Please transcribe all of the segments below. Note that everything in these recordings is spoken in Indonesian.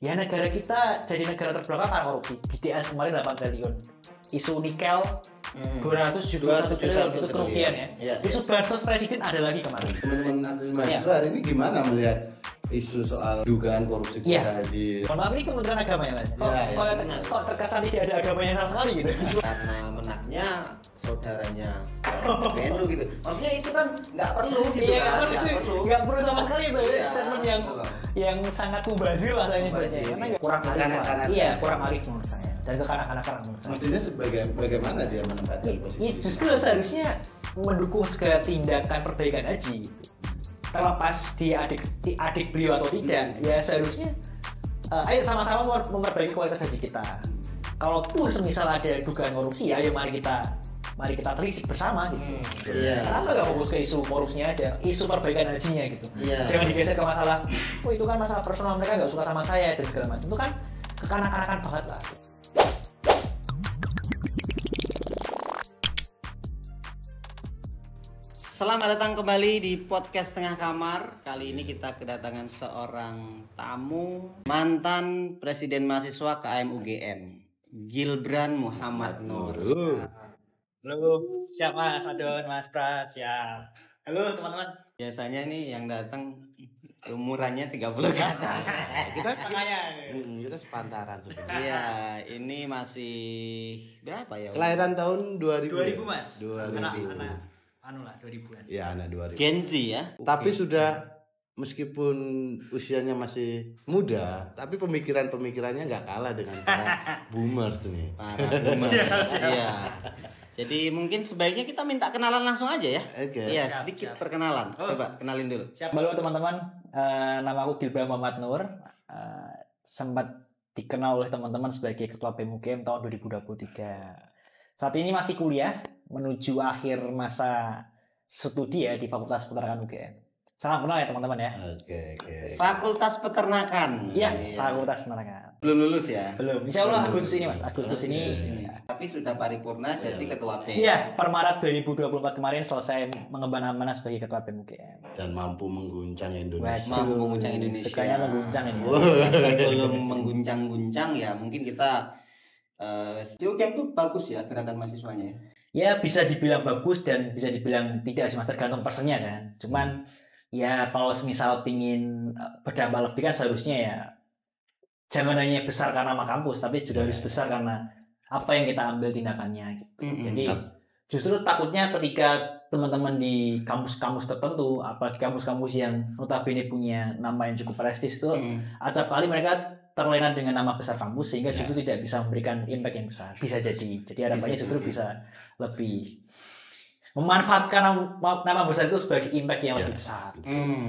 Ya negara kita jadi negara terbelakang karena korupsi. BDS kemarin 8 triliun. Isu nikel 271 triliun itu kerugian ya. Isu bansos presiden ada lagi kemarin. Teman-teman mahasiswa hari ini gimana melihat isu soal dugaan korupsi kuota haji? Mohon maaf, ini Kementerian Agama ya Mas? Kok terkesan tidak ada agamanya sama sekali gitu? Karena menaknya saudaranya PNU gitu. Maksudnya itu kan nggak perlu gitu kan? Nggak perlu sama sekali itu. Statement yang sangat mubazir lah saya nyebutnya. Karena kurang arif. Iya, kurang arif menurut saya. Dan kekanak-kanakan menurut saya. Mestinya bagaimana dia menempatkan posisi? Justru seharusnya mendukung segala tindakan perbaikan haji. Terlepas dia adik beliau atau tidak, ya seharusnya ayo sama-sama memperbaiki kualitas haji kita. Kalaupun semisal ada dugaan korupsi, ya ayo mari kita telisik bersama gitu. Kenapa nggak fokus ke isu korupsinya aja, isu perbaikan hajinya gitu. Jangan digeser ke masalah, oh itu kan masalah personal, mereka nggak suka sama saya dan segala macam. Itu kan kekanak-kanakan banget lah. Selamat datang kembali di podcast Tengah Kamar. Kali ini kita kedatangan seorang tamu, mantan Presiden Mahasiswa KM UGM, Gilbran Muhammad Nur. Halo, siap Mas Adon, Mas Pras, siap. Halo teman-teman. Biasanya nih yang datang umurannya 30 ke atas. Kita sepantaran sebenarnya. Iya, ini masih berapa ya? Kelahiran tahun 2000. 2000 Mas. 2000. Anak 2000-an. Ya, anak 2000. Gen Z ya. Tapi sudah meskipun usianya masih muda, tapi pemikirannya nggak kalah dengan para boomers nih. Para boomers. Iya. Jadi mungkin sebaiknya kita minta kenalan langsung aja ya. Oke. Iya, sedikit perkenalan. Coba kenalin dulu. Siap. Halo teman-teman, nama aku Gilbran Muhammad Nur. Sempat dikenal oleh teman-teman sebagai Ketua BEM UGM tahun 2023. Saat ini masih kuliah menuju akhir masa studi ya di Fakultas Peternakan UGM. Salam kenal ya teman-teman ya. Oke. Fakultas Peternakan. Iya, Fakultas Peternakan. Belum lulus ya? Belum. Insya Allah Agustus ini Mas. Agustus ini. Tapi sudah paripurna jadi ketua BEM. Iya, per Maret 2024 kemarin selesai mengemban amanah sebagai Ketua BEM UGM. Dan mampu mengguncang Indonesia. Mampu mengguncang Indonesia. Sukanya mengguncang ini. Sebelum mengguncang-guncang ya mungkin kita di UGM tuh bagus ya gerakan mahasiswanya ya. Ya bisa dibilang bagus dan bisa dibilang tidak sih Mas, tergantung personnya kan. Cuman ya kalau semisal pingin berdampak lebih kan seharusnya ya jangan hanya besar karena nama kampus, tapi juga harus besar karena apa yang kita ambil tindakannya gitu. Jadi justru takutnya ketika teman-teman di kampus-kampus tertentu, apalagi kampus-kampus yang notabene punya nama yang cukup prestis tuh, acap kali mereka terlena dengan nama besar kampus sehingga justru tidak bisa memberikan impact yang besar. Bisa jadi harapannya justru bisa lebih memanfaatkan nama besar itu sebagai impact yang lebih besar.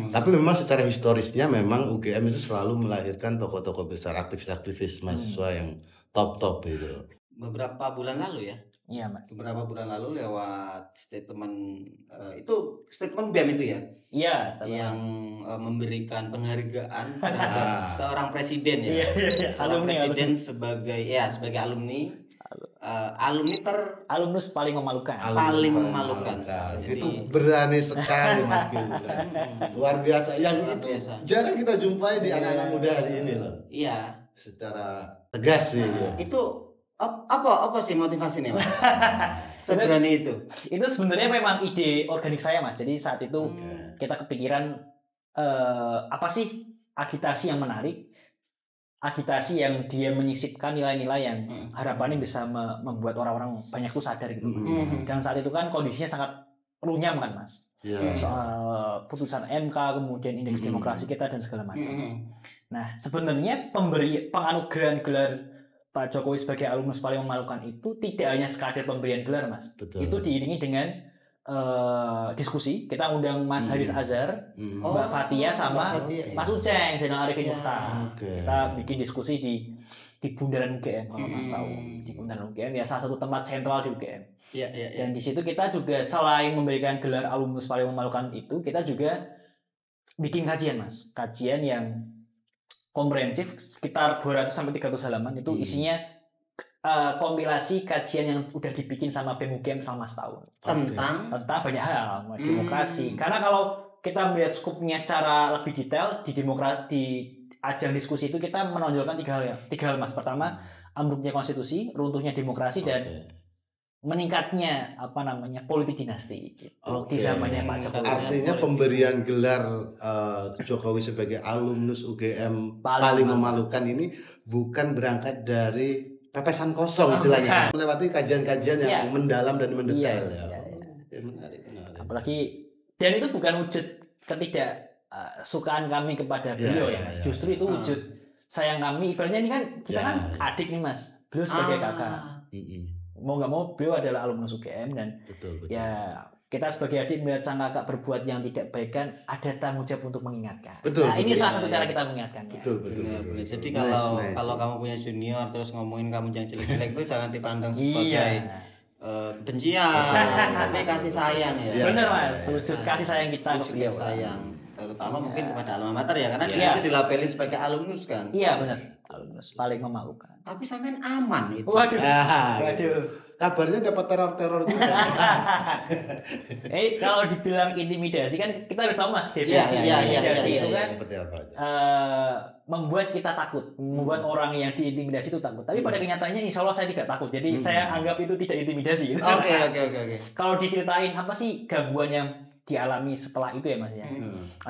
Tapi memang secara historisnya memang UGM itu selalu melahirkan tokoh-tokoh besar, aktivis-aktivis mahasiswa yang top-top itu. Beberapa bulan lalu ya. Iya, Mas. Beberapa bulan lalu lewat statement itu statement BEM itu ya. Iya, yang memberikan penghargaan terhadap seorang presiden ya. Seorang presiden sebagai alumni. Alumnus paling memalukan. Paling memalukan. Jadi, itu berani sekali Mas Gilbran. Luar biasa. Yang itu jarang kita jumpai di anak-anak muda hari ini loh. Iya. Secara tegas sih. Itu apa sih motivasinya Mas? Seberani itu. Itu sebenarnya memang ide organik saya Mas. Jadi saat itu kita kepikiran apa sih agitasi yang menarik, agitasi yang dia menyisipkan nilai-nilai yang harapannya bisa membuat orang-orang banyak tuh sadar gitu. Dan saat itu kan kondisinya sangat runyam kan Mas. Soal putusan MK, kemudian indeks demokrasi kita dan segala macam. Nah sebenarnya penganugerahan gelar Pak Jokowi sebagai alumnus paling memalukan itu tidak hanya sekadar pemberian gelar Mas. Betul. Itu diiringi dengan diskusi. Kita undang Mas Haris Azhar, Mbak Fatia sama Mas Uceng Zainal Arifin Mukhtar. Kita bikin diskusi di Bundaran UGM kalau Mas tahu. Di Bundaran UGM ya salah satu tempat sentral di UGM. Dan di situ kita juga selain memberikan gelar alumnus paling memalukan itu, kita juga bikin kajian Mas. Kajian yang komprehensif sekitar 200 sampai 300 halaman itu isinya kompilasi kajian yang udah dibikin sama BEM UGM selama setahun tentang banyak hal demokrasi. Karena kalau kita melihat skupnya secara lebih detail di ajang diskusi itu kita menonjolkan tiga hal Mas. Pertama, ambruknya konstitusi, runtuhnya demokrasi, dan meningkatnya politik dinasti gitu. Di zamannya Pak Jokowi. Artinya pemberian gelar Jokowi sebagai alumnus UGM paling memalukan ini bukan berangkat dari pepesan kosong istilahnya, melewati kajian-kajian yang mendalam dan mendetail. Menarik. Apalagi, dan itu bukan wujud ketidaksukaan kami kepada beliau ya Mas. Justru itu wujud sayang kami. Ibaratnya ini kan kita kan adik nih Mas, beliau sebagai kakak. Mau nggak mau beliau adalah alumnus UGM dan betul. Ya kita sebagai adik melihat sang kakak berbuat yang tidak baik kan ada tanggung jawab untuk mengingatkan. Ini salah satu cara kita mengingatkan. Betul. Jadi kalau kamu punya junior terus ngomongin kamu yang jelek-jelek itu jangan dipandang sebagai kebencian, tapi kasih sayang ya. Benar Mas, wujud kasih sayang kita ke beliau. Sayang, terutama mungkin kepada alma mater ya, karena dia itu dilabeli sebagai alumnus kan. Iya benar, alumnus paling memalukan. Tapi sampean aman itu. Waduh. Kabarnya dapat teror juga. Kalau dibilang intimidasi kan kita harus tahu Mas definisi intimidasi itu kan seperti apa aja. Membuat kita takut, membuat orang yang diintimidasi itu takut. Tapi pada kenyataannya insya Allah saya tidak takut. Jadi saya anggap itu tidak intimidasi. Oke. Kalau diceritain apa sih gangguan yang dialami setelah itu ya Mas ya?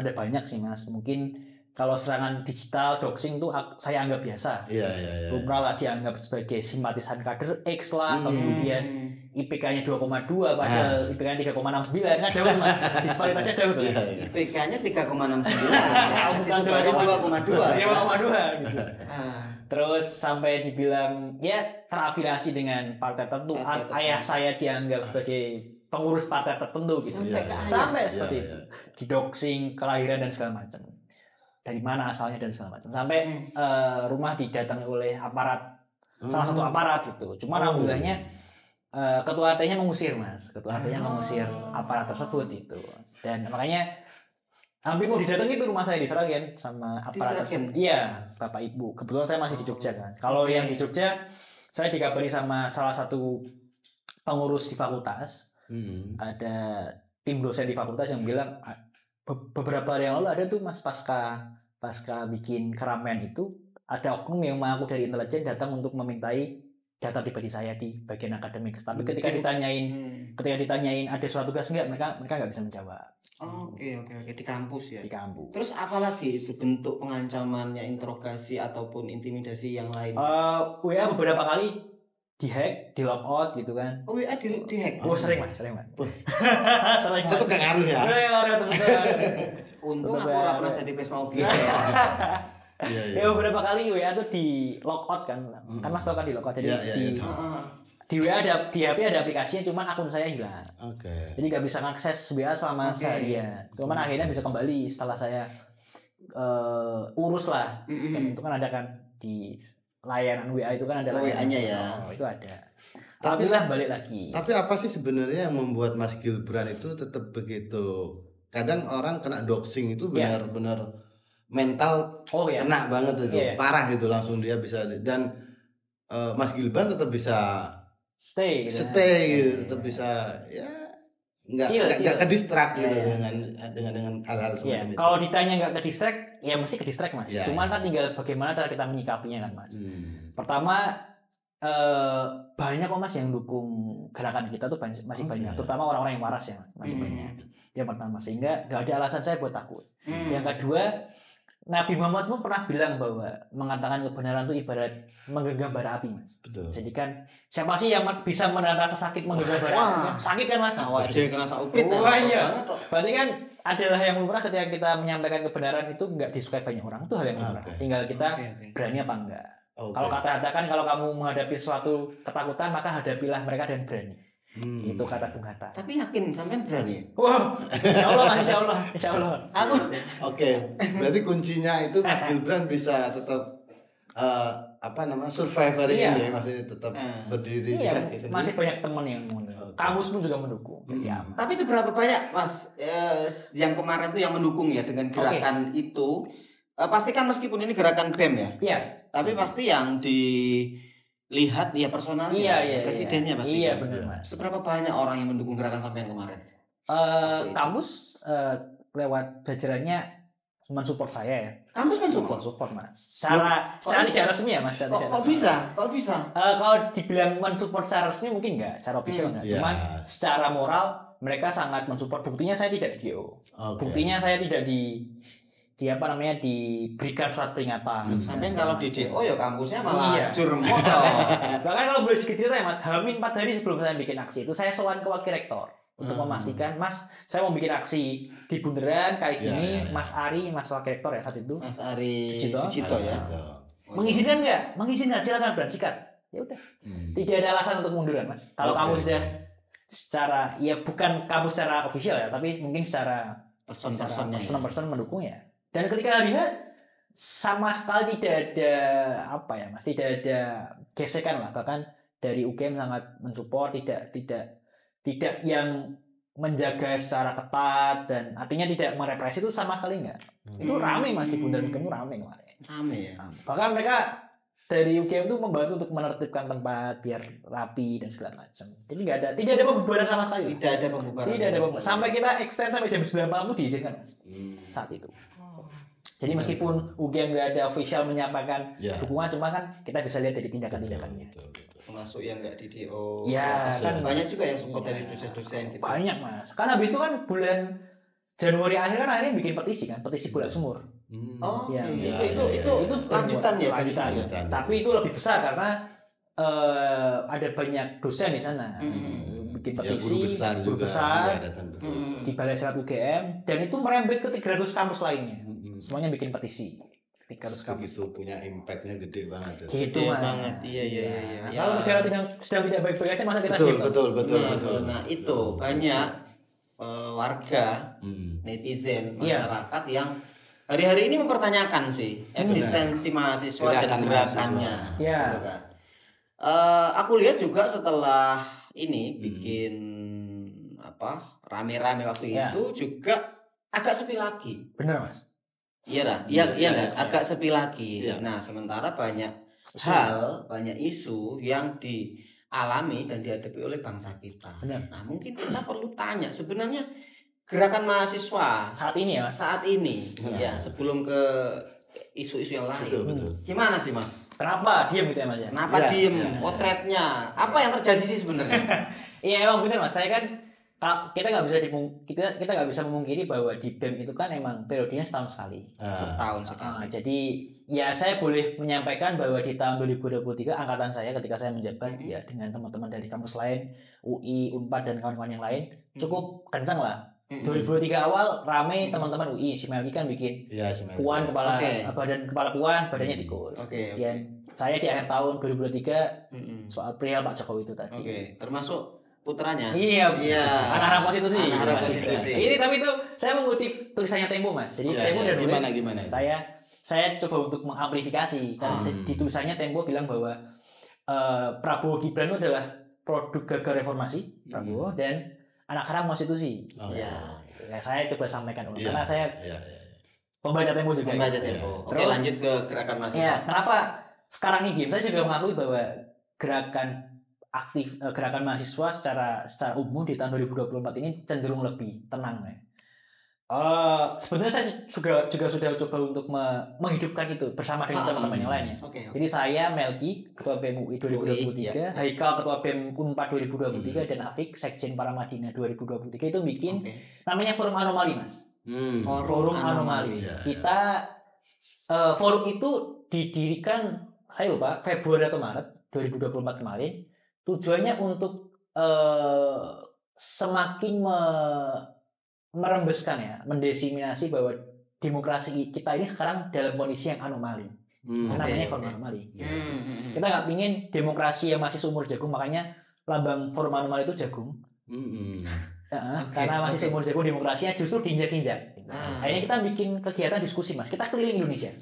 Ada banyak sih Mas. Mungkin kalau serangan digital, doxing itu saya anggap biasa. Iya. Lumrah lah dianggap sebagai simpatisan kader X lah, kemudian IPK-nya 2,2 padahal IPK-nya 3,69 kan jauh Mas. Disparitasnya jauh tuh. IPK-nya 3,69. Disparitasnya 2,2. 2,2 gitu. Terus sampai dibilang ya terafiliasi dengan partai tertentu. Ayah saya dianggap sebagai pengurus partai tertentu gitu. Sampai seperti itu. Didoxing, kelahiran dan segala macam. Dari mana asalnya dan segala macam. Sampai rumah didatangi oleh aparat, salah satu aparat gitu. Cuma alhamdulillahnya ketua RT-nya mengusir Mas. Ketua RT-nya mengusir aparat tersebut itu. Dan makanya hampir mau didatangi itu rumah saya di Sragen sama aparat tersebut. Iya, Bapak Ibu. Kebetulan saya masih di Jogja kan. Kalau yang di Jogja saya dikabari sama salah satu pengurus di fakultas. Ada tim dosen di fakultas yang bilang beberapa hari yang lalu ada tuh Mas pasca bikin keramaian itu ada oknum yang mengaku dari intelijen datang untuk memintai data pribadi saya di bagian akademik. Tapi ketika ditanyain ada surat tugas enggak, mereka nggak bisa menjawab. Oke. Di kampus ya. Di kampus. Terus apalagi itu bentuk pengancamannya, interogasi ataupun intimidasi yang lain? WA beberapa kali dihack, di logout gitu kan. WA dihack. Sering Mas. Sering. Tetap gak ngaruh ya. Untung aku ora pernah jadi pesma UGM. Ya beberapa kali WA tuh di logout kan. Kan Mas tahu kan di logout. Jadi di WA di HP ada aplikasinya, cuman akun saya hilang. Jadi nggak bisa akses WA selama seharian. Cuman akhirnya bisa kembali setelah saya urus lah. Dan itu kan ada kan di layanan WA itu kan ada WA-nya ya. Itu ada. Tapi lah balik lagi. Tapi apa sih sebenarnya yang membuat Mas Gilbran itu tetap begitu? Kadang orang kena doxing itu benar-benar mental kena banget itu, parah itu langsung dia bisa dan Mas Gilbran tetap bisa stay gitu, tetap bisa ya nggak ke distract gitu dengan hal-hal semacam itu. Kalau ditanya nggak ke distract, ya mesti ke distract Mas. Cuman kan tinggal bagaimana cara kita menyikapinya kan Mas. Pertama banyak kok Mas yang dukung gerakan kita tuh masih banyak, terutama orang-orang yang waras ya Mas, masih banyak. Yang pertama, sehingga nggak ada alasan saya buat takut. Yang kedua, Nabi Muhammad pun pernah bilang bahwa mengatakan kebenaran itu ibarat menggenggam bara api Mas. Betul. Jadi kan siapa sih yang bisa menahan rasa sakit menggenggam bara api? Sakit kan Mas? Jadi kena sakit. Iya. Berarti kan adalah yang lumrah ketika kita menyampaikan kebenaran itu nggak disukai banyak orang, itu hal yang lumrah. Tinggal kita berani apa enggak. Kalau kata-katakan kalau kamu menghadapi suatu ketakutan maka hadapilah mereka dan berani. Itu kata Bung Hatta. Tapi yakin sampean berani? Wah, insya Allah. Aku berarti kuncinya itu Mas Gilbran bisa tetap survivor ini masih tetap berdiri. Iya, masih banyak teman yang mendukung. Kamus pun juga mendukung. Tapi seberapa banyak Mas yang kemarin itu yang mendukung ya dengan gerakan itu? Pasti kan meskipun ini gerakan BEM ya. Iya. Tapi pasti yang dilihat ya personalnya, presidennya pasti. Iya benar Mas. Seberapa banyak orang yang mendukung gerakan sampean kemarin? Kamus lewat jajarannya mensupport saya ya. Kampus support Mas. Secara tidak resmi ya Mas. Kok bisa? Kalau dibilang mensupport secara resmi mungkin enggak, secara official enggak. Cuman secara moral mereka sangat mensupport. Buktinya saya tidak di DO. Buktinya saya tidak diberikan surat peringatan. Sampai kalau di DO ya kampusnya malah hancur motor. Bahkan kalau boleh sedikit cerita ya Mas, Hamin 4 hari sebelum saya bikin aksi itu saya sowan ke wakil rektor untuk memastikan, Mas, saya mau bikin aksi di Bundaran kayak gini, Mas Ari, Mas wakil rektor ya saat itu. Mas Ari Sucito ya. Mengizinkan enggak? Mengizinkan, silakan bersikat. Ya udah. Tidak ada alasan untuk munduran, Mas. Kalau kamu sudah secara bukan kamu secara official ya, tapi mungkin secara person mendukung ya. Dan ketika hari sama sekali tidak ada tidak ada gesekan lah, bahkan dari UGM sangat mensupport, tidak yang menjaga secara ketat dan artinya tidak merepresi, itu sama sekali enggak. Itu rame Mas, di Bundaran UGM itu rame kemarin. Rame ya. Bahkan mereka dari UGM itu membantu untuk menertibkan tempat biar rapi dan segala macam. Jadi tidak ada pembubaran sama sekali. Tidak ada pembubaran. Sampai kita extend sampai jam 9 malam itu diizinkan Mas. Saat itu. Jadi meskipun UGM nggak ada official menyampaikan dukungan, cuma kan kita bisa lihat dari tindakan-tindakannya. Termasuk yang nggak di DO. Ya, kan banyak juga yang support dari dosen-dosen gitu. Banyak Mas. Karena habis itu kan bulan Januari akhir kan akhirnya bikin petisi bola sumur. Itu lanjutan ya. Tapi itu lebih besar karena ada banyak dosen di sana. Bikin petisi, guru besar di Balai Senat UGM, dan itu merembet ke 300 kampus lainnya. Semuanya bikin petisi. 300 kampus. Itu punya impact-nya gede banget. Gede banget. Iya. Kalau negara sedang tidak baik-baik aja, masa kita betul. Nah, itu banyak warga, netizen, masyarakat yang hari-hari ini mempertanyakan sih eksistensi mahasiswa dan gerakannya. Iya. Aku lihat juga setelah ini bikin rame-rame waktu itu juga agak sepi lagi. Benar Mas. Iya agak sepi lagi. Nah, sementara banyak banyak isu yang dialami dan dihadapi oleh bangsa kita. Benar. Nah, mungkin kita perlu tanya sebenarnya gerakan mahasiswa saat ini ya sebelum ke isu-isu yang lain. Betul. Gimana sih Mas? Kenapa diem gitu ya Mas ya? Kenapa diem? Potretnya apa yang terjadi sih sebenarnya? Iya emang benar Mas. Saya kan kita nggak bisa memungkiri bahwa di BEM itu kan emang periodenya setahun sekali. Setahun sekali. Jadi ya saya boleh menyampaikan bahwa di tahun 2023 angkatan saya ketika saya menjabat ya dengan teman-teman dari kampus lain, UI, Unpad dan kawan-kawan yang lain cukup kencang lah. 2023 awal rame teman-teman UI, si Melki kan bikin puan kepala puan, badannya tikus. Kemudian saya di akhir tahun 2023 soal perihal Pak Jokowi itu tadi. Termasuk putranya. Iya. Anak-anak konstitusi. Ini tapi itu saya mengutip tulisannya Tempo Mas. Jadi Tempo udah nulis. Gimana? Saya coba untuk mengamplifikasi. Di tulisannya Tempo bilang bahwa Prabowo Gibran itu adalah produk gagal reformasi Prabowo dan anak-anak konstitusi. Ya, saya coba sampaikan dulu karena saya pembaca Tempo juga. Oke, lanjut ke gerakan mahasiswa. Ya, kenapa sekarang ini saya juga mengakui bahwa gerakan mahasiswa secara umum di tahun 2024 ini cenderung lebih tenang ya. Sebenarnya saya juga sudah coba untuk menghidupkan itu bersama dengan teman-teman yang lainnya. Jadi saya Melki, Ketua BEM UI 2023, Haikal Ketua BEM Unpad 2023 dan Afik Sekjen Paramadina 2023 itu bikin namanya Forum Anomali Mas. Forum Anomali. Kita forum itu didirikan saya lupa Februari atau Maret 2024 kemarin. Tujuannya untuk semakin merembeskan ya, mendesiminasi bahwa demokrasi kita ini sekarang dalam kondisi yang anomali. Namanya forum anomali. Kita nggak ingin demokrasi yang masih seumur jagung, makanya lambang forum anomali itu jagung. Karena masih seumur jagung demokrasinya justru diinjak-injak. Akhirnya kita bikin kegiatan diskusi Mas. Kita keliling Indonesia.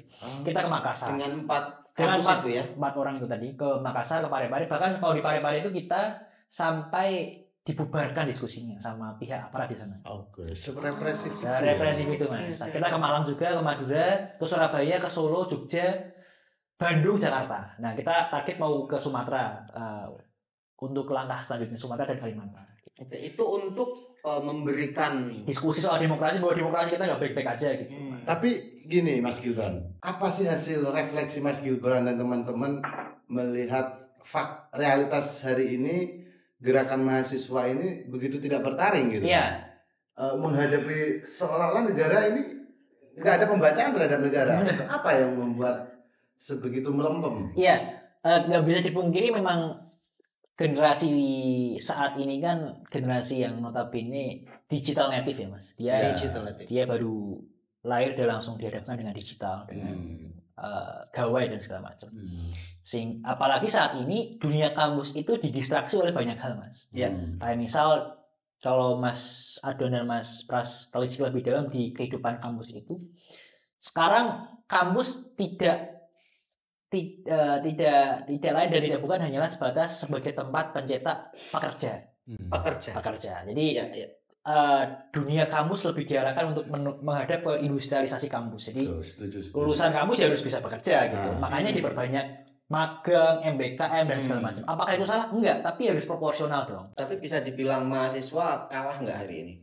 Kita ke Makassar. Dengan 4 kampus itu ya. 4 orang itu tadi ke Makassar, ke Parepare. Bahkan kalau di Parepare itu kita sampai dibubarkan diskusinya sama pihak aparat di sana. Serepresif itu. Represif itu Mas. Kita ke Malang juga, ke Madura, ke Surabaya, ke Solo, Jogja, Bandung, Jakarta. Nah, kita target mau ke Sumatera untuk langkah selanjutnya Sumatera dan Kalimantan. Oke, itu untuk memberikan diskusi soal demokrasi, bahwa demokrasi kita nggak baik-baik aja gitu. Tapi gini Mas Gibran, apa sih hasil refleksi Mas Gibran dan teman-teman melihat realitas hari ini gerakan mahasiswa ini begitu tidak bertaring gitu? Iya. Menghadapi seolah-olah negara ini nggak ada pembacaan terhadap negara. Apa yang membuat sebegitu melempem? Iya, nggak bisa dipungkiri memang generasi saat ini kan generasi yang notabene digital native ya Mas. Digital native. Dia baru lahir dan langsung dihadapkan dengan digital, dengan gawai dan segala macam. Apalagi saat ini dunia kampus itu didistraksi oleh banyak hal Mas. Ya. Kayak misal kalau Mas Adon dan Mas Pras telisik lebih dalam di kehidupan kampus itu, sekarang kampus tidak lain dan tidak bukan hanyalah sebatas sebagai tempat pencetak pekerja. Jadi dunia kampus lebih diarahkan untuk menghadap ke industrialisasi kampus. Jadi lulusan kampus ya harus bisa bekerja gitu. Makanya diperbanyak magang, MBKM dan segala macam. Apakah itu salah? Enggak, tapi harus proporsional dong. Tapi bisa dibilang mahasiswa kalah nggak hari ini?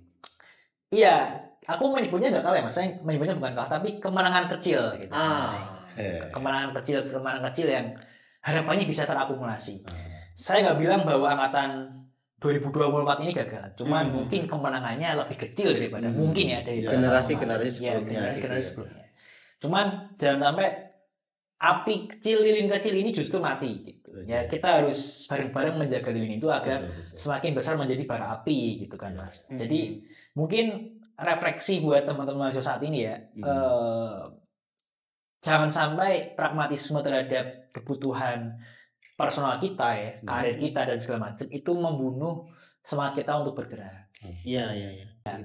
Iya, aku menyebutnya nggak kalah ya Mas. Saya menyebutnya bukan kalah, tapi kemenangan kecil gitu. Kemenangan kecil yang harapannya bisa terakumulasi. Saya nggak bilang bahwa angkatan 2024 ini gagal, cuman mungkin kemenangannya lebih kecil daripada mungkin ya dari generasi sebelumnya. Cuman jangan sampai api kecil, lilin kecil ini justru mati gitu. Ya kita harus bareng-bareng menjaga lilin itu agar semakin besar menjadi bara api gitu kan Mas. Jadi mungkin refleksi buat teman-teman mahasiswa saat ini ya. Jangan sampai pragmatisme terhadap kebutuhan personal kita ya, karir kita dan segala macam itu membunuh semangat kita untuk bergerak. Iya.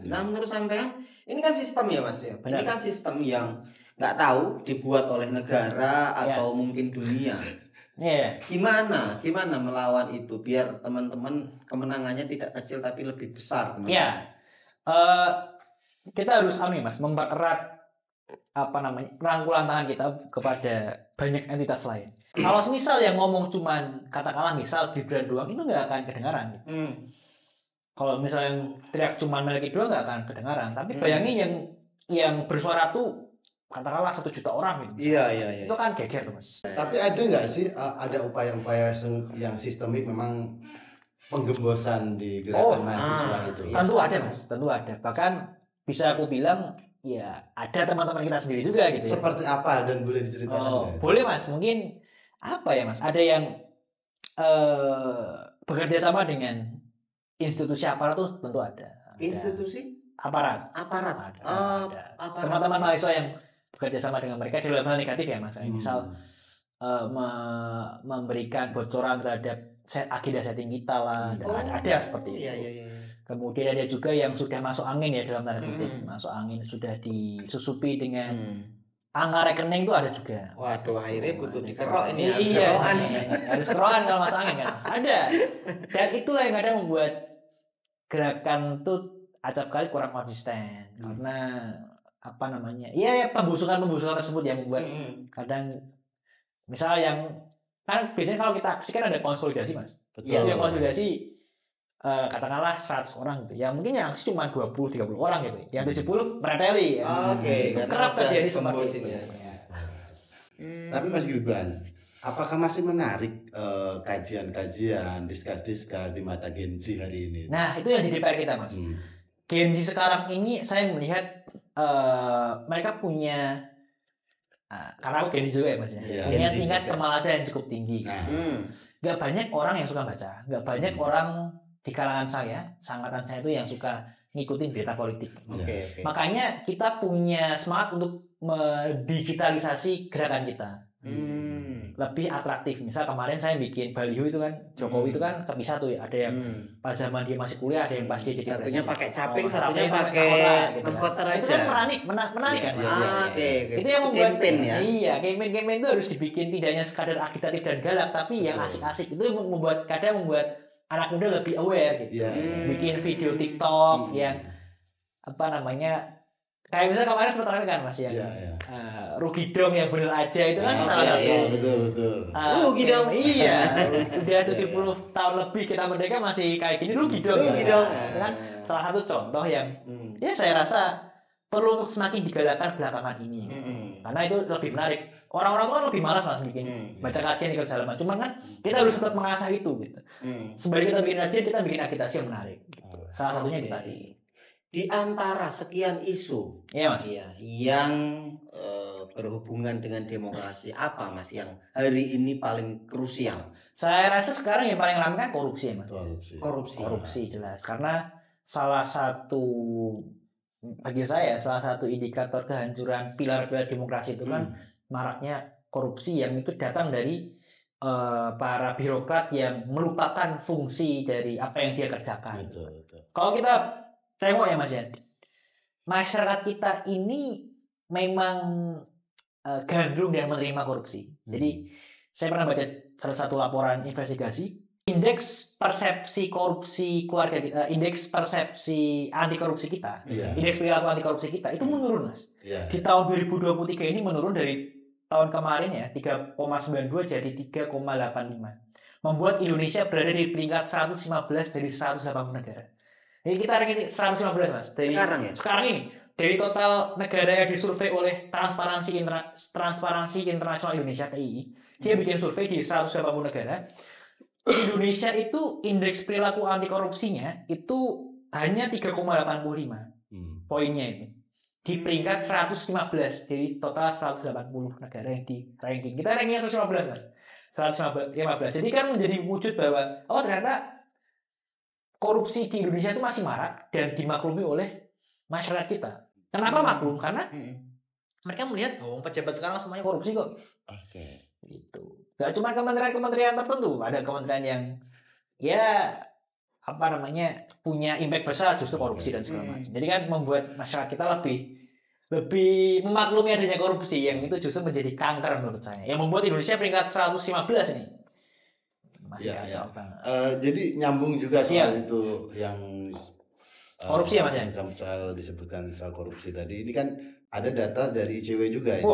Nah menurut sampean ini kan sistem ya Mas ya. Benar. Ini kan sistem yang nggak tahu dibuat oleh negara atau mungkin dunia. Gimana melawan itu biar teman-teman kemenangannya tidak kecil tapi lebih besar? Kita harus Mas mempererat rangkulan tangan kita kepada banyak entitas lain. Kalau misal yang ngomong cuman katakanlah misal Gibran doang itu nggak akan kedengaran. Kalau misalnya yang teriak cuman Melki doang nggak akan kedengaran. Tapi bayangin yang bersuara tuh katakanlah 1 juta orang gitu. Iya. Itu kan geger Mas. Tapi ada nggak sih ada upaya-upaya yang sistemik memang penggembosan di gerakan mahasiswa itu? Tentu ada Mas, tentu ada. Bahkan bisa aku bilang ya ada teman-teman kita sendiri juga gitu. Seperti apa dan boleh diceritakan? Boleh Mas, mungkin apa ya Mas? Ada yang bekerja sama dengan institusi aparat tuh tentu ada. Institusi? Aparat. Ada. Teman-teman mahasiswa yang bekerja sama dengan mereka dalam hal negatif ya Mas. Misal memberikan bocoran terhadap agenda setting kita lah. Ada seperti itu. Iya. Kemudian ada juga yang sudah masuk angin ya dalam tanda kutip. Masuk angin sudah disusupi dengan angka rekening itu ada juga. Waduh, akhirnya butuh dikerok ini. Harus kerokan kalau masuk angin kan. Ada. Dan itulah yang kadang membuat gerakan tuh acap kali kurang konsisten. Karena pembusukan tersebut yang membuat kadang misal yang kan biasanya kalau kita aksi kan ada konsolidasi Mas. Betul. Yang konsolidasi katakanlah 100 orang gitu. Ya mungkin yang aksi cuma 20-30 orang gitu. Yang 70 mereteli ya. Kerap terjadi seperti itu. Tapi Mas Gibran, apakah masih menarik kajian-kajian, diskus-diskus di mata Gen Z hari ini? Nah, itu yang jadi PR kita Mas. Gen Z sekarang ini saya melihat mereka punya karena aku Gen Z juga ya Mas ya. Punya tingkat kemalasan yang cukup tinggi. Gak banyak orang yang suka baca. Gak banyak orang di kalangan saya, seangkatan saya itu yang suka ngikutin berita politik. Makanya kita punya semangat untuk mendigitalisasi gerakan kita. Lebih atraktif. Misal kemarin saya bikin baliho itu kan, Jokowi itu kan kepisah tuh ya. Ada yang pas zaman dia masih kuliah, ada yang pas dia jadi presiden. Satunya pakai caping, satunya pakai voter aja. Itu kan menarik kan Mas. Itu yang membuat campaign ya. Iya, campaign itu harus dibikin tidak hanya sekadar agitatif dan galak, tapi yang asik-asik. Itu membuat anak muda lebih aware gitu. Bikin video TikTok yang Kayak misalnya kemarin sempat ramai kan Mas yang rugi dong yang bener aja itu kan salah satu. Betul. Rugi dong. Iya. Udah 70 tahun lebih kita merdeka masih kayak gini rugi dong. Kan salah satu contoh yang ya saya rasa perlu untuk semakin digalakkan belakangan ini. Karena itu lebih menarik. Orang-orang tuh kan lebih malas Mas bikin baca kajian ikut salaman. Cuman kan kita harus tetap mengasah itu gitu. Sebelum kita bikin kajian, kita bikin agitasi yang menarik gitu. Salah satunya itu tadi. Di antara sekian isu Mas. Yang berhubungan dengan demokrasi, apa Mas yang hari ini paling krusial? Saya rasa sekarang yang paling ramai kan korupsi ya Mas. Korupsi Jelas. Karena salah satu bagi saya salah satu indikator kehancuran pilar-pilar demokrasi itu kan maraknya korupsi yang itu datang dari para birokrat yang melupakan fungsi dari apa yang dia kerjakan. Betul. Kalau kita tengok ya Mas ya, masyarakat kita ini memang gandrung dan menerima korupsi. Jadi saya pernah baca salah satu laporan investigasi. Indeks persepsi korupsi keluarga kita, indeks persepsi anti korupsi kita, indeks perilaku anti korupsi kita itu menurun Mas. Di tahun 2023 ini menurun dari tahun kemarin ya 3,92 jadi 3,85. Membuat Indonesia berada di peringkat 115 dari 180 negara. Jadi kita ranking 115 Mas. Sekarang ini dari total negara yang disurvei oleh Transparansi Internasional Indonesia (TII), dia bikin survei di 180 negara. Indonesia itu indeks perilaku anti korupsinya itu hanya 3,85 poinnya itu di peringkat 115 dari total 180 negara yang di ranking. Kita rankingnya 115 Mas, 115. Jadi kan menjadi wujud bahwa ternyata korupsi di Indonesia itu masih marak dan dimaklumi oleh masyarakat kita. Kenapa maklum? Karena mereka melihat pejabat sekarang semuanya korupsi kok. Gitu. Gak cuma kementerian tertentu, ada kementerian yang punya impact besar justru korupsi dan segala macam. Jadi kan membuat masyarakat kita lebih memaklumi adanya korupsi yang itu justru menjadi kanker menurut saya. Yang membuat Indonesia peringkat 115 ini. Masih kacau banget. Jadi nyambung juga soal itu yang korupsi ya Mas ya. Soal disebutkan soal korupsi tadi. Ini kan ada data dari ICW juga ya.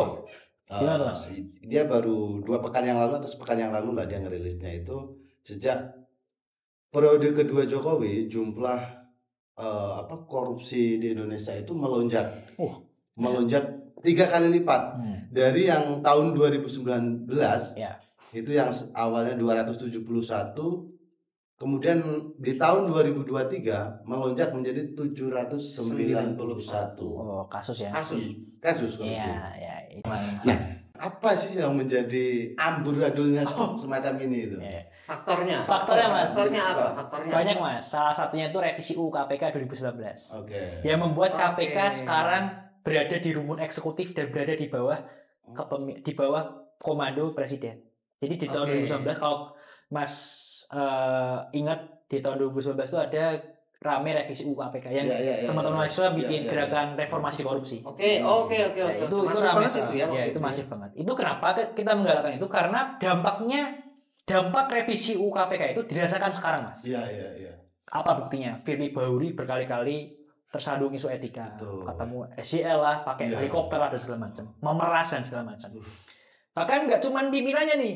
Dia baru 2 pekan yang lalu atau sepekan yang lalu lah dia ngerilisnya itu sejak periode kedua Jokowi jumlah korupsi di Indonesia itu melonjak 3 kali lipat dari yang tahun 2019 itu yang awalnya 271 kemudian di tahun 2023 melonjak menjadi 791 kasus ya. Kasus korupsi. Nah, apa sih yang menjadi amburadulnya semacam ini itu? Faktornya Mas. Faktornya apa? Banyak Mas. Salah satunya itu revisi UU KPK 2019. Yang membuat KPK sekarang berada di rumpun eksekutif dan berada di bawah komando presiden. Jadi di tahun 2019 kalau Mas ingat di tahun 2019 itu ada rame revisi UU KPK yang teman-teman mahasiswa bikin gerakan reformasi korupsi. Oke. Itu rame itu ya. Itu masif banget. Itu kenapa kita menggalakkan itu karena dampak revisi UU KPK itu dirasakan sekarang Mas. Apa buktinya? Firly Bahuri berkali-kali tersandung isu etika, ketemu SJL lah, pakai helikopter lah dan segala macam, memeras dan segala macam. Bahkan nggak cuma pimpinannya nih,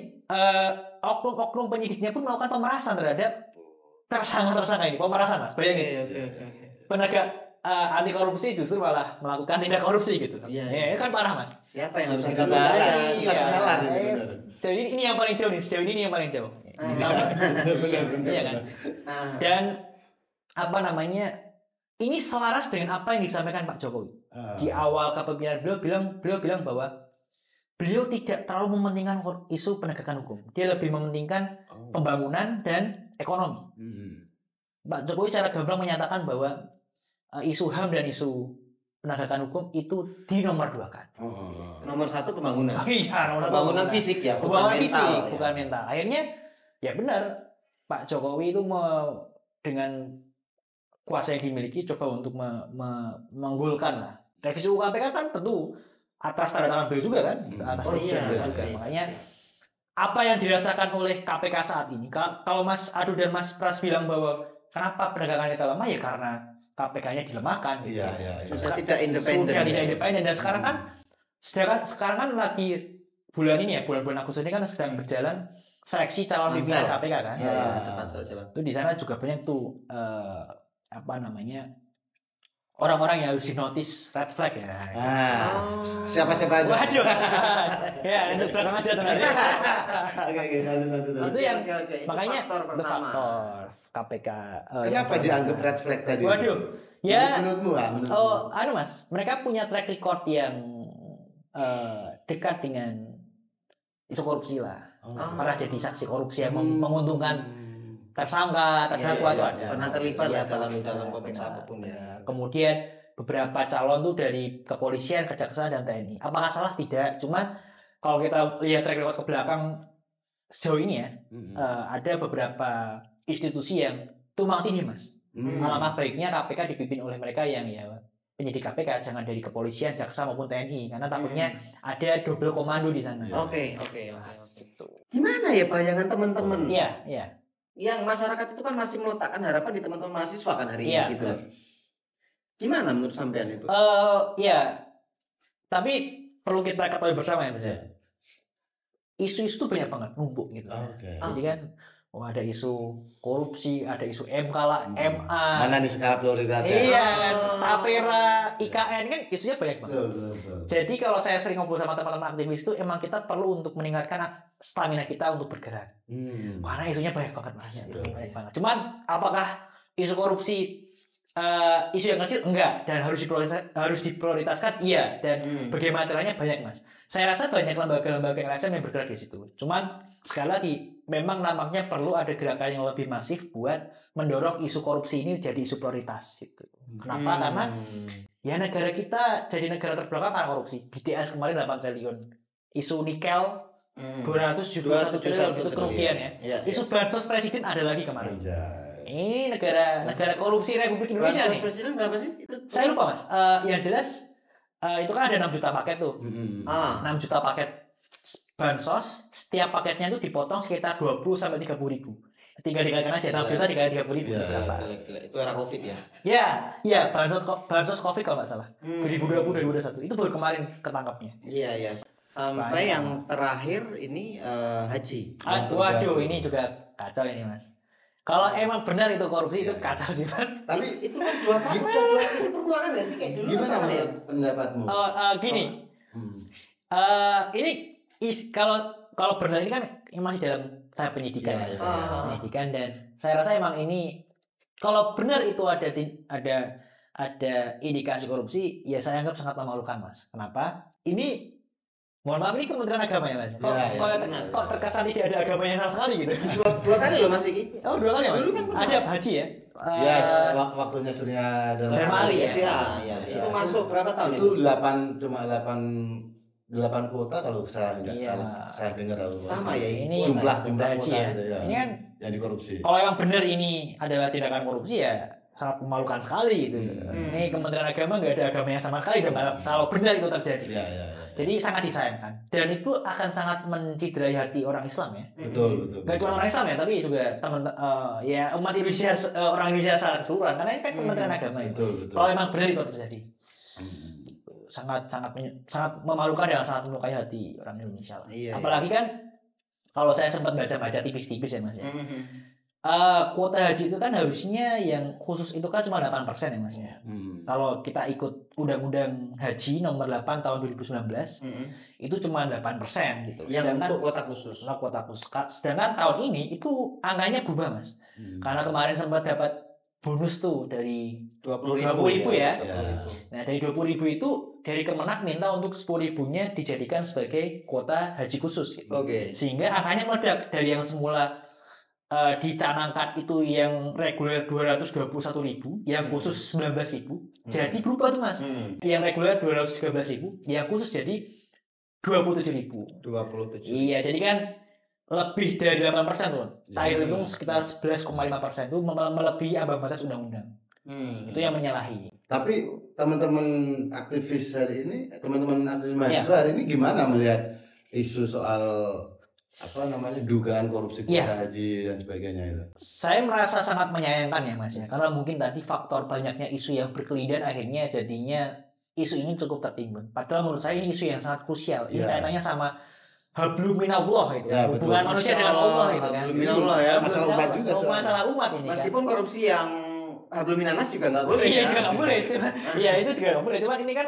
oknum penyidiknya pun melakukan pemerasan terhadap tersangka ini, pemerasan Mas. Bayangin, penegak anti korupsi justru malah melakukan tindak korupsi gitu. Iya, kan parah Mas. Siapa yang harus kita bayar? Sejauh ini yang paling jauh nih, Iya kan. Dan ini selaras dengan apa yang disampaikan Pak Jokowi di awal kepemimpinan beliau bilang bahwa beliau tidak terlalu mementingkan isu penegakan hukum. Dia lebih mementingkan pembangunan dan ekonomi. Pak Jokowi secara gamblang menyatakan bahwa isu HAM dan isu penegakan hukum itu dinomorduakan. Nomor 1 pembangunan. Pembangunan fisik ya, bukan mental. Akhirnya ya benar Pak Jokowi itu dengan kuasa yang dimiliki coba untuk menggulkan lah. Revisi UU KPK kan tentu atas tanda tangan beliau juga kan, atas keputusan beliau juga. Makanya apa yang dirasakan oleh KPK saat ini, kalau Mas Adu dan Mas Pras bilang bahwa kenapa penegakan kita lemah ya karena KPK-nya dilemahkan. Iya. Sudah tidak independen. Dan sekarang kan lagi bulan ini ya, bulan-bulan Agustus ini kan sedang berjalan seleksi calon pimpinan KPK kan. Itu di sana juga banyak tuh orang-orang yang harus dinotis red flag ya. Siapa-siapa aja. Waduh. Ya, itu belakang aja tuh nanti. Oke. Itu yang makanya faktor KPK. Kenapa dianggap red flag tadi? Waduh. Ya. Menurutmu? Mas, mereka punya track record yang dekat dengan isu korupsi lah. Pernah jadi saksi korupsi yang menguntungkan tersangka, terdakwa itu ada. Pernah terlibat ya dalam konteks apapun ya. Kemudian beberapa calon tuh dari kepolisian, kejaksaan dan TNI. Apakah salah? Tidak. Cuman kalau kita lihat track record ke belakang sejauh ini ya, ada beberapa institusi yang tumpang tindih, Mas. Alangkah baiknya KPK dipimpin oleh mereka yang penyidik KPK, jangan dari kepolisian, jaksa maupun TNI, karena takutnya ada double komando di sana. Oke. Gimana ya bayangan teman-teman? Iya. Yang masyarakat itu kan masih meletakkan harapan di teman-teman mahasiswa kan hari ini gitu. Gimana menurut sampean itu? Tapi perlu kita ketahui bersama ya, Mas. Isu-isu itu banyak banget numpuk gitu. Jadi kan ada isu korupsi, ada isu MK lah, MA. Mana nih skala prioritasnya? Iya kan, Tapera, IKN kan isunya banyak banget. Betul. Jadi kalau saya sering ngobrol sama teman-teman aktivis itu, emang kita perlu untuk meningkatkan stamina kita untuk bergerak. Karena isunya banyak banget, Mas. Banyak banget. Cuman apakah isu korupsi isu yang kecil? Enggak. Dan harus diprioritaskan? Iya. Dan bagaimana caranya? Banyak, Mas. Saya rasa banyak lembaga-lembaga LSM yang bergerak di situ. Cuman sekali lagi, memang nampaknya perlu ada gerakan yang lebih masif buat mendorong isu korupsi ini jadi isu prioritas gitu. Kenapa? Karena ya negara kita jadi negara terbelakang karena korupsi. BTS kemarin 8 triliun. Isu nikel 271 triliun itu kerugian ya. Isu bansos presiden ada lagi kemarin. Ini negara korupsi Republik Indonesia nih. Presiden berapa sih? Saya lupa, Mas. Yang jelas itu kan ada 6 juta paket tuh. 6 juta paket bansos, setiap paketnya itu dipotong sekitar 20 sampai 30 ribu. Tinggal dikalikan aja 6 juta dikali 30 ribu. Itu era Covid ya? Ya, bansos Covid kalau nggak salah. 2020-2021 itu baru kemarin ketangkapnya. Iya. Sampai yang terakhir ini haji. Waduh, ini juga kacau ini, Mas. Kalau emang benar itu korupsi itu kacau sih, Mas. Tapi itu kan 2 kali itu perulangan nggak sih kayak dulu? Gimana menurut pendapatmu? Gini. Ini kalau benar ini kan masih dalam tahap penyidikan. Penyidikan, dan saya rasa emang ini kalau benar itu ada indikasi korupsi, ya saya anggap sangat memalukan, Mas. Kenapa? Ini mohon maaf, ini Kementerian Agama ya, Mas. Kok terkesan tidak ada agamanya sama sekali gitu. Dua kali loh Mas Iki. 2 kali, Mas. Dulu kan ada haji ya. Waktunya Surya dan Ali ya. Itu masuk berapa tahun itu? 8 kuota kalau saya dengar sama ya ini jumlah haji ya. Ini kan yang dikorupsi. Kalau yang benar ini adalah tindakan korupsi ya sangat memalukan sekali gitu. Ini Kementerian Agama nggak ada agamanya sama sekali kalau benar itu terjadi. Jadi sangat disayangkan, dan itu akan sangat menciderai hati orang Islam ya. Betul. Gak cuma orang Islam ya, tapi juga umat Indonesia, orang Indonesia secara keseluruhan, karena ini kan Kementerian Agama itu. Kalau memang benar itu terjadi, sangat memalukan dan sangat melukai hati orang Indonesia lah. Apalagi kan kalau saya sempat baca tipis-tipis ya, Mas ya. Kuota haji itu kan harusnya yang khusus itu kan cuma 8% ya, Mas ya. Kalau kita ikut Undang-Undang Haji nomor 8 tahun 2019 itu cuma 8% gitu. Sedangkan untuk kuota khusus. Sedangkan tahun ini itu angkanya berubah, Mas. Karena kemarin sempat dapat bonus tuh dari 20.000 ya. Nah, dari 20.000 itu dari Kemenak minta untuk 10.000-nya dijadikan sebagai kuota haji khusus gitu. Sehingga angkanya meledak dari yang semula dicanangkan itu yang reguler 221.000, yang khusus 19.000, jadi berubah tuh, Mas. Yang reguler 213.000, yang khusus jadi 27.000. Iya, jadi kan lebih dari 8% tuh. Terakhir itu sekitar 11,5% itu melebihi ambang batas undang-undang. Itu yang menyalahi. Tapi teman-teman aktivis hari ini, teman-teman aktivis mahasiswa hari ini gimana melihat isu soal dugaan korupsi kuota haji dan sebagainya itu. Saya merasa sangat menyayangkan ya Mas ya, karena mungkin tadi faktor banyaknya isu yang berkelindan akhirnya jadinya isu ini cukup tertimbun. Padahal menurut saya ini isu yang sangat krusial. Ini kaitannya sama hablum minallah itu. Hubungan manusia dengan Allah itu kan. Hablum minallah ya. Masalah umat juga. Masalah umat ini. Meskipun korupsi yang hablum minanas juga nggak boleh. Iya, juga nggak boleh. Iya, itu juga nggak boleh. Cuman ini kan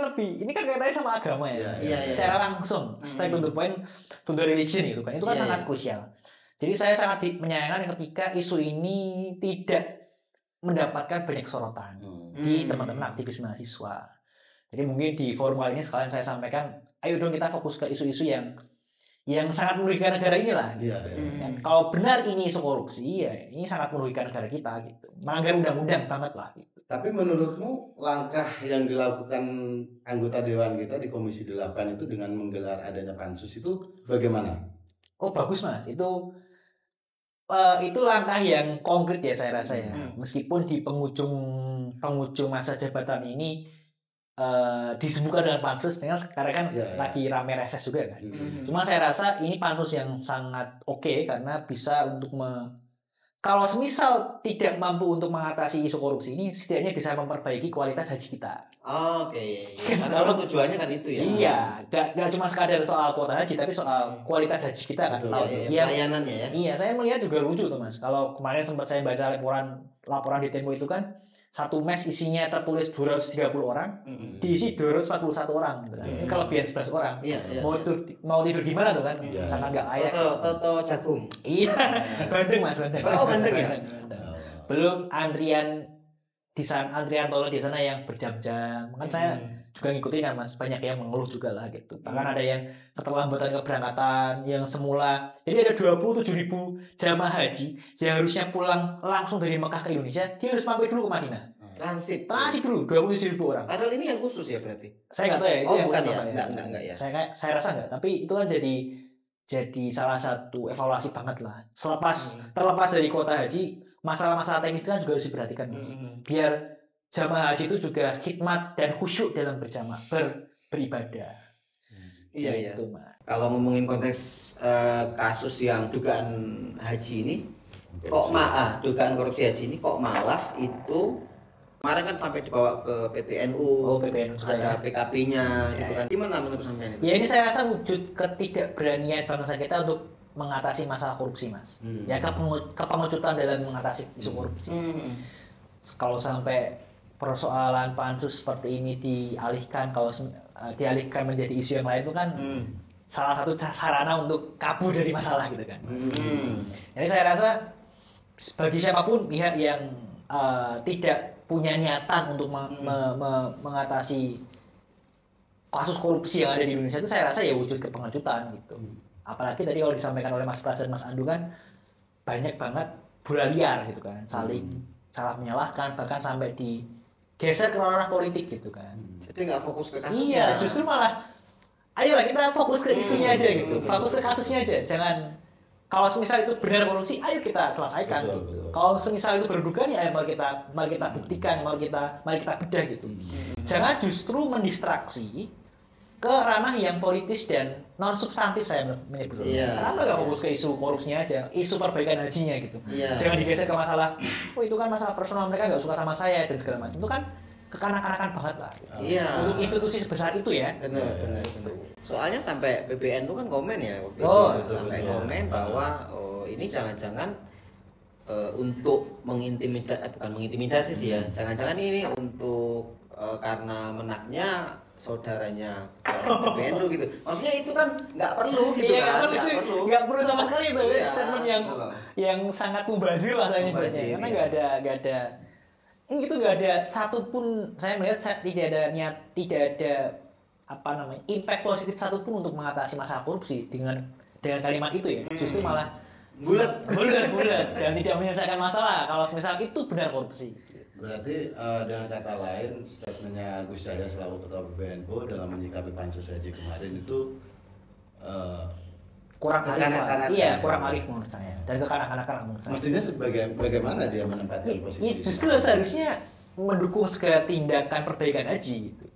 kaitannya sama agama ya. Secara langsung, straight to the point, to the religion itu kan. Itu kan sangat krusial. Jadi saya sangat menyayangkan ketika isu ini tidak mendapatkan banyak sorotan di teman-teman aktivis mahasiswa. Jadi mungkin di forum kali ini sekalian saya sampaikan, ayo dong kita fokus ke isu-isu yang sangat merugikan negara inilah. Kalau benar ini isu korupsi, ya ini sangat merugikan negara kita gitu. Melanggar undang-undang banget lah gitu. Tapi menurutmu langkah yang dilakukan anggota dewan kita di Komisi 8 itu dengan menggelar adanya pansus itu bagaimana? Oh bagus Mas, itu langkah yang konkret ya saya rasa ya. Meskipun di penghujung masa jabatan ini disebutkan dengan pansus, karena kan lagi rame reses juga kan. Cuma saya rasa ini pansus yang sangat oke karena bisa untuk kalau semisal tidak mampu untuk mengatasi isu korupsi ini, setidaknya bisa memperbaiki kualitas haji kita. Oke. Kalau tujuannya kan itu ya. Iya, gak cuma sekadar soal kuota haji, tapi soal kualitas haji kita kan. Pelayanannya ya. Iya, saya melihat juga lucu tuh Mas. Kalau kemarin sempat saya baca laporan di Tempo itu kan, satu mes isinya tertulis 230 orang, diisi 241 orang gitu kan. Ini kelebihan 11 orang. Mau tidur di mana tuh kan? Sangat enggak layak. Toto jagung. Iya. Bandeng Mas, Bandeng. Oh, Bandeng ya. Belum antrian tol di sana yang berjam-jam. Kan saya juga ngikutin kan Mas, banyak yang mengeluh juga lah gitu. Bahkan ada yang keterlambatan keberangkatan yang semula. Jadi ada 27.000 jamaah haji yang harusnya pulang langsung dari Mekah ke Indonesia, dia harus mampir dulu ke Madinah. Transit dulu 27.000 orang. Padahal ini yang khusus ya berarti. Saya nggak tahu ya. Oh bukan ya. Enggak ya. Saya rasa enggak, tapi itu kan jadi salah satu evaluasi banget lah. Terlepas dari kuota haji, masalah-masalah teknis kan juga harus diperhatikan. Biar jamaah haji itu juga khidmat dan khusyuk dalam beribadah. Iya. Kalau ngomongin konteks kasus yang dugaan haji ini, dugaan korupsi haji ini kok malah itu kemarin kan sampai dibawa ke PBNU, ada PKP-nya gitu kan. Gimana menurut sampean itu? Ya ini saya rasa wujud ketidakberanian bangsa kita untuk mengatasi masalah korupsi Mas. Ya kepengecutan dalam mengatasi isu korupsi. Kalau sampai persoalan pansus seperti ini dialihkan menjadi isu yang lain itu kan salah satu sarana untuk kabur dari masalah gitu kan. Jadi saya rasa bagi siapapun pihak yang tidak punya niatan untuk mengatasi kasus korupsi yang ada di Indonesia itu saya rasa ya wujud kepengecutan gitu. Apalagi tadi kalau disampaikan oleh Mas Pras dan Mas Andu kan banyak banget bola liar gitu kan, saling salah menyalahkan, bahkan sampai digeser ke ranah politik gitu kan. Jadi nggak fokus ke kasusnya. Iya, justru malah ayolah kita fokus ke isunya aja gitu, fokus ke kasusnya aja, jangan kalau semisal itu benar korupsi, ayo kita selesaikan gitu. Kalau semisal itu berduga nih, ayo mari kita buktikan, mari kita bedah gitu. Jangan justru mendistraksi ke ranah yang politis dan non substantif saya menyebutnya. Kenapa nggak fokus ke isu korupsinya aja, isu perbaikan hajinya gitu. Jangan digeser ke masalah, itu kan masalah personal, mereka nggak suka sama saya dan segala macam. Itu kan kekanak-kanakan banget lah. Gitu. Untuk institusi sebesar itu ya. Benar. Soalnya sampai PBN itu kan komen ya waktu itu sampai komen bahwa ini jangan-jangan untuk bukan mengintimidasi sih ya. Jangan-jangan ini untuk karena menaknya saudaranya PBNU gitu. Maksudnya itu kan nggak perlu gitu kan. Nggak perlu sama sekali itu statement yang sangat mubazir lah saya nyebutnya. Karena nggak ada ini gitu, nggak ada satupun saya melihat tidak ada impact positif satupun untuk mengatasi masalah korupsi dengan kalimat itu ya. Justru malah bulat dan tidak menyelesaikan masalah kalau misal itu benar korupsi. Berarti dengan kata lain statementnya Gus Yahya selaku ketua PBNU dalam menyikapi pansus haji kemarin itu kurang arif. Kurang arif menurut saya dan kekanak-kanakan menurut saya. Mestinya bagaimana dia menempatkan posisi? Justru seharusnya mendukung segala tindakan perbaikan haji gitu.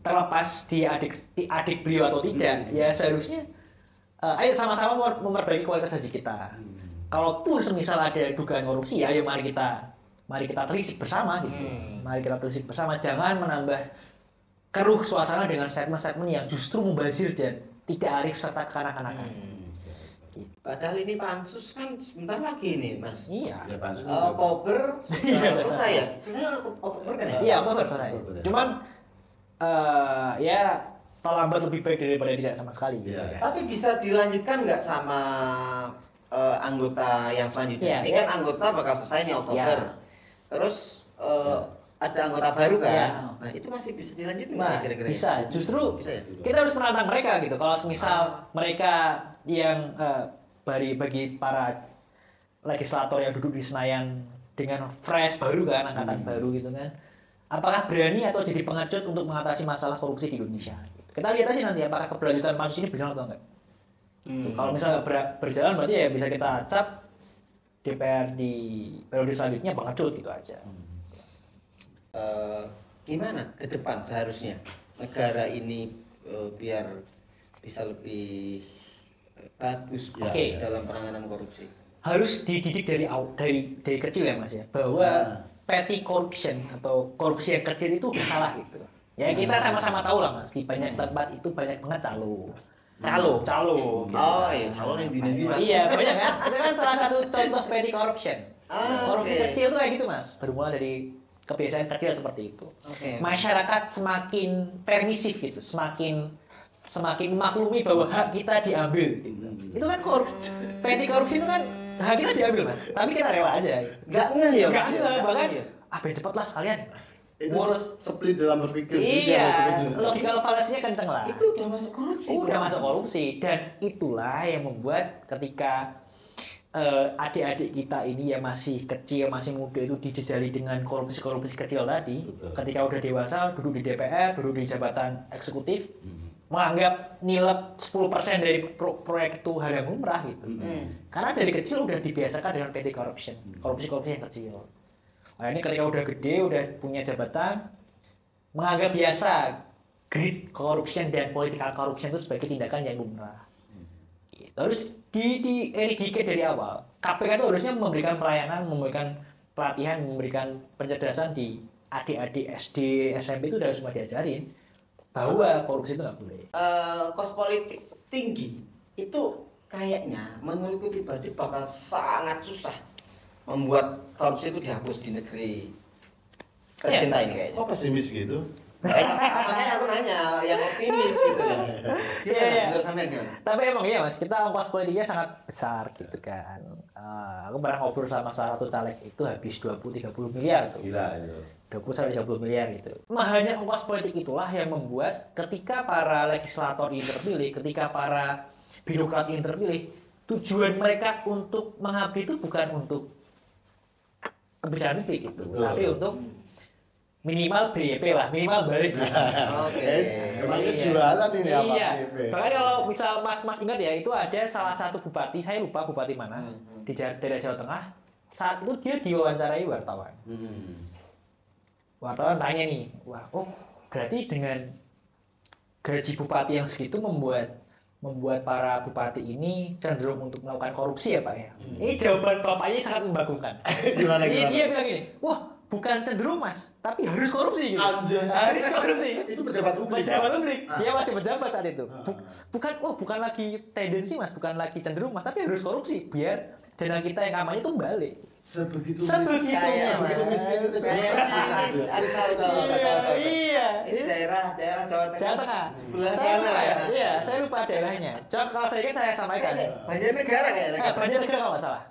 Terlepas dia adik beliau atau tidak, ya seharusnya ayo sama-sama memperbaiki kualitas haji kita. Kalaupun semisal ada dugaan korupsi, ya ayo mari kita telisik bersama gitu. Mari kita telisik bersama, jangan menambah keruh suasana dengan statement-statement yang justru mubazir dan tidak arif serta kekanak-kanakan. Padahal ini pansus kan sebentar lagi nih, Mas. Iya. Ya, pansus. Oktober selesai ya? Selesai Oktober kan ya? Iya, Oktober selesai. Cuman ya terlambat lebih baik daripada tidak sama sekali. Gitu, kan. Tapi bisa dilanjutkan nggak sama anggota yang selanjutnya? Ini kan anggota bakal selesai nih Oktober. Terus ada anggota baru kan? Nah itu masih bisa dilanjutin nggak kira-kira? Bisa. Justru bisa ya? Kita harus menantang mereka gitu. Kalau misal mereka yang bagi para legislator yang duduk di Senayan dengan fresh baru kan, angkatan baru gitu kan, apakah berani atau jadi pengecut untuk mengatasi masalah korupsi di Indonesia? Kita lihat aja nanti apakah keberlanjutan pansus ini berjalan atau enggak. Kalau misalnya berjalan berarti ya bisa kita cap DPR di periode selanjutnya pengecut gitu aja. Gimana ke depan seharusnya negara ini biar bisa lebih bagus dalam penanganan korupsi? Harus dididik dari kecil ya Mas ya, bahwa petty corruption atau korupsi yang kecil itu salah gitu. Ya kita sama-sama tahu lah Mas, di banyak tempat itu banyak banget calo. Oh iya, calo yang dinanti Mas. Iya, banyak kan? Itu kan salah satu contoh petty corruption. Korupsi kecil tuh kayak gitu Mas, bermula dari kebiasaan kecil seperti itu. Masyarakat semakin permisif gitu, semakin maklumi bahwa hak kita diambil gitu. Itu kan petty korupsi itu kan hak kita diambil Mas, tapi kita rela aja. Enggak ya. Bahkan cepat lah sekalian. Itu split dalam berpikir. Iya, logika fallacy-nya kenceng lah. Itu udah masuk korupsi. Udah masuk korupsi, dan itulah yang membuat ketika adik-adik kita ini yang masih kecil, masih muda itu dijejali dengan korupsi kecil tadi. Betul. Ketika udah dewasa, duduk di DPR, duduk di jabatan eksekutif, menganggap nilep 10% dari proyek itu hal yang lumrah gitu. Karena dari kecil udah dibiasakan dengan petty corruption, korupsi yang kecil. Nah ini ketika udah gede, udah punya jabatan, menganggap biasa greed corruption dan political corruption itu sebagai tindakan yang lumrah. Gitu. Harus di-eradicate dari awal. KPK itu harusnya memberikan pelayanan, memberikan pelatihan, memberikan pencerdasan di adik-adik SD, SMP itu udah semua diajarin bahwa korupsi itu nggak boleh. Kos politik tinggi itu kayaknya menurutku pribadi bakal sangat susah membuat korupsi itu dihapus di negeri tercinta ini kayaknya. Kok pesimis gitu? Makanya aku nanya yang optimis gitu. Iya. Sampai gimana? Tapi emang iya Mas, kita ongkos politiknya sangat besar gitu kan. Aku pernah ngobrol sama salah satu caleg itu habis 20-30 miliar tuh. Gila itu. 20-30 miliar gitu. Mahalnya ongkos politik itulah yang membuat ketika para legislator ini terpilih, ketika para birokrat ini terpilih, tujuan mereka untuk mengabdi itu bukan untuk kebijakan publik gitu, tapi untuk minimal BEP lah, minimal balik. Emangnya jualan ini apa? Iya. Bahkan kalau misal Mas ingat ya, itu ada salah satu bupati, saya lupa bupati mana, di daerah Jawa Tengah. Saat itu dia diwawancarai wartawan. Wartawan tanya nih, berarti dengan gaji bupati yang segitu membuat para bupati ini cenderung untuk melakukan korupsi ya Pak ya. Ini jawaban bapaknya sangat membagongkan. Gimana? Dia bilang gini, bukan cenderung Mas, tapi harus korupsi gitu. Harus korupsi. Itu pejabat publik. Dia masih pejabat saat itu. Bukan lagi tendensi Mas, bukan lagi cenderung Mas, tapi harus korupsi biar dana kita yang amannya itu balik. Sebegitunya miskin itu Ada tahu. Iya. Ini daerah Jawa Tengah. Iya, saya lupa daerahnya. Coba kalau saya ingat saya sampaikan. Banjarnegara kayaknya. Banjarnegara kalau nggak salah.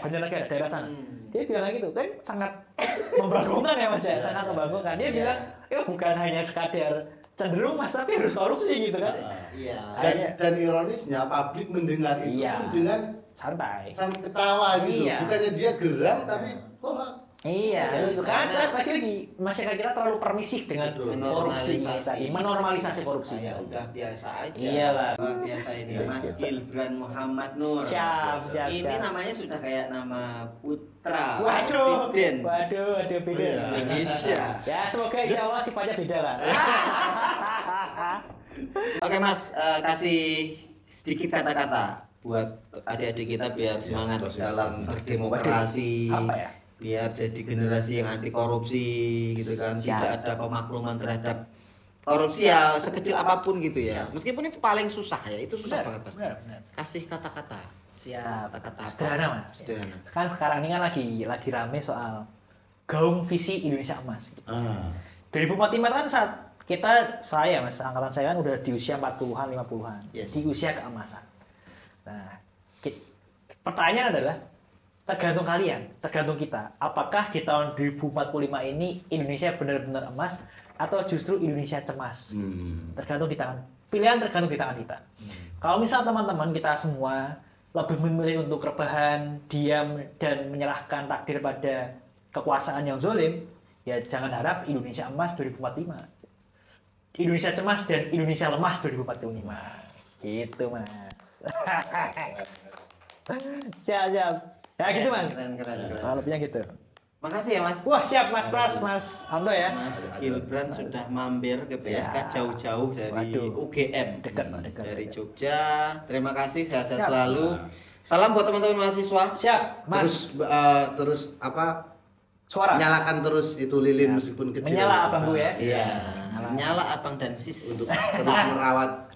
Banjarnegara daerah sana. Dia bilang gitu kan sangat membagongkan ya Mas ya, sangat membagongkan. Dia bilang, bukan hanya sekadar cenderung Mas, tapi harus korupsi gitu kan. Iya. Dan ironisnya publik mendengar itu dengan santai, sampai ketawa gitu. Bukannya dia geram tapi itu kan lagi masyarakat kita terlalu permisif dengan korupsi tadi, menormalisasi korupsi. Ya udah biasa aja. Iyalah. Luar biasa ini Mas Gilbran Muhammad Nur. Siap. Ini namanya sudah kayak nama putra presiden. Waduh, beda. Indonesia. Ya semoga insya Allah sifatnya beda lah. Oke Mas, kasih sedikit kata-kata buat adik-adik kita biar semangat dalam berdemokrasi, biar jadi generasi yang anti korupsi gitu kan, tidak ada pemakluman terhadap korupsi ya sekecil apapun gitu ya. Meskipun itu paling susah ya, itu susah banget pasti. Kasih kata-kata. Siap. Kata-kata sederhana Mas. Sederhana. Kan sekarang ini kan lagi rame soal gaung visi Indonesia Emas. Gitu. 2045 kan saat saya Mas, angkatan saya kan udah di usia 40-an, 50-an. Yes. Di usia keemasan. Nah, pertanyaan adalah tergantung kalian, tergantung kita. Apakah di tahun 2045 ini Indonesia benar-benar emas atau justru Indonesia cemas? Tergantung di tangan. Pilihan tergantung di tangan kita. Kalau misal teman-teman kita semua lebih memilih untuk rebahan, diam dan menyerahkan takdir pada kekuasaan yang zalim, ya jangan harap Indonesia emas 2045. Indonesia cemas dan Indonesia lemas 2045. Gitu, Mas. Siap. Ya gitu Mas. Keren. Lebihnya gitu. Makasih ya Mas. Wah siap Mas Pras, Mas Anto ya. Mas Gilbran sudah mampir ke PSK jauh-jauh dari UGM. Dekat. Dari Jogja. Terima kasih, sehat-sehat selalu. Salam buat teman-teman mahasiswa. Siap Mas. Terus apa? Suara. Nyalakan terus itu lilin meskipun kecil. Menyala abangku ya. Iya. Nyala abang dan sis. Untuk terus merawat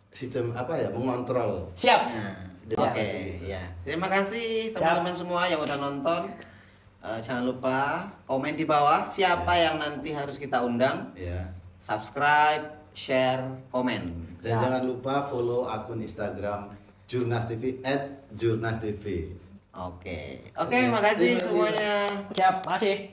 sistem apa ya, mengontrol. Siap. Oke, ya. Terima kasih teman-teman semua yang udah nonton. Jangan lupa komen di bawah siapa yang nanti harus kita undang. Subscribe, share, komen. Dan jangan lupa follow akun Instagram Jurnas TV @jurnastv. Oke, makasih semuanya. Siap, makasih.